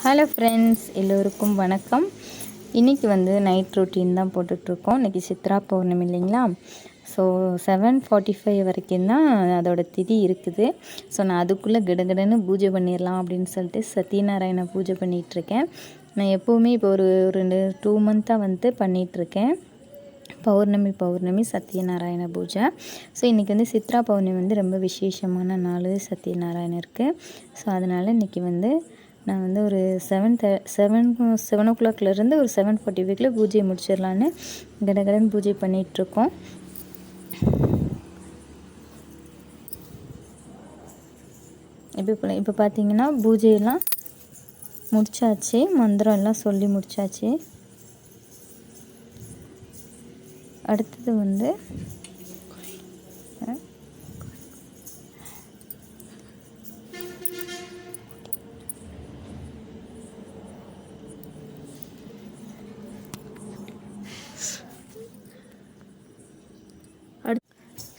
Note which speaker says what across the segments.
Speaker 1: Hello friends, எல்லோருக்கும் வணக்கம். இன்றைக்கி வந்து நைட் ரொட்டீன் தான் போட்டுட்ருக்கோம். இன்றைக்கி சித்ரா பௌர்ணமி இல்லைங்களா? ஸோ 7:45 வரைக்கும் தான் அதோட திதி இருக்குது. ஸோ நான் அதுக்குள்ளே கிடகிடன்னு பூஜை பண்ணிடலாம் அப்படின்னு சொல்லிட்டு சத்யநாராயண பூஜை பண்ணிகிட்ருக்கேன். நான் எப்போவுமே இப்போ ஒரு 2 மந்த்தாக வந்து பண்ணிகிட்ருக்கேன். பௌர்ணமி சத்யநாராயண பூஜை. ஸோ இன்றைக்கி வந்து சித்ரா பௌர்ணமி வந்து ரொம்ப விசேஷமான நாள் சத்யநாராயணருக்கு. ஸோ அதனால் இன்றைக்கி வந்து நான் வந்து ஒரு 7 o'clockலேருந்து ஒரு 7:45 பூஜையை முடிச்சிடலான்னு கடகடன் பூஜை பண்ணிகிட்ருக்கோம். இப்போ பார்த்தீங்கன்னா பூஜையெல்லாம் முடித்தாச்சு, மந்திரம் எல்லாம் சொல்லி முடித்தாச்சு. அடுத்தது வந்து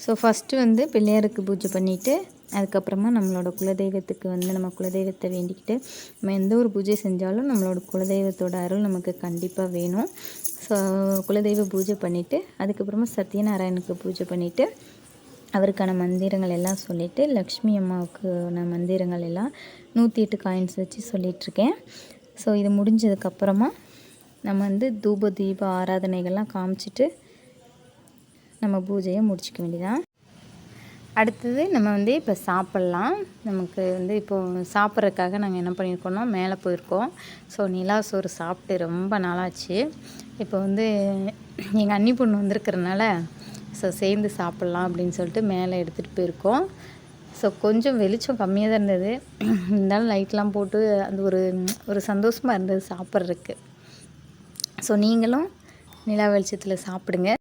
Speaker 1: ஸோ ஃபஸ்ட்டு வந்து பிள்ளையாருக்கு பூஜை பண்ணிவிட்டு அதுக்கப்புறமா நம்மளோட குலதெய்வத்துக்கு வந்து நம்ம குலதெய்வத்தை வேண்டிக்கிட்டு நம்ம எந்த ஒரு பூஜை செஞ்சாலும் நம்மளோட குலதெய்வத்தோட அருள் நமக்கு கண்டிப்பாக வேணும். ஸோ குலதெய்வ பூஜை பண்ணிவிட்டு அதுக்கப்புறமா சத்யநாராயணுக்கு பூஜை பண்ணிவிட்டு அவருக்கான மந்திரங்கள் எல்லாம் சொல்லிவிட்டு லக்ஷ்மி அம்மாவுக்கான மந்திரங்கள் எல்லாம் 108 காயின்ஸ் வச்சு சொல்லிகிட்ருக்கேன். ஸோ இது முடிஞ்சதுக்கப்புறமா நம்ம வந்து தூப தீப ஆராதனைகள்லாம் காமிச்சிட்டு நம்ம பூஜையை முடிச்சிக்க வேண்டியதான். அடுத்தது நம்ம வந்து இப்போ சாப்பிட்லாம். நமக்கு வந்து இப்போது சாப்பிட்றதுக்காக நாங்கள் என்ன பண்ணியிருக்கோம்னா மேலே போயிருக்கோம். ஸோ நிலா சோறு சாப்பிட்டு ரொம்ப நாளாச்சு. இப்போ வந்து எங்கள் அண்ணி பொண்ணு வந்திருக்கிறனால ஸோ சேர்ந்து சாப்பிட்லாம் அப்படின்னு சொல்லிட்டு மேலே எடுத்துகிட்டு போயிருக்கோம். ஸோ கொஞ்சம் வெளிச்சம் கம்மியாக தான் இருந்தது, இருந்தாலும் லைட்லாம் போட்டு அந்த ஒரு சந்தோஷமாக இருந்தது சாப்பிட்றதுக்கு. ஸோ நீங்களும் நிலா வெளிச்சத்தில் சாப்பிடுங்க.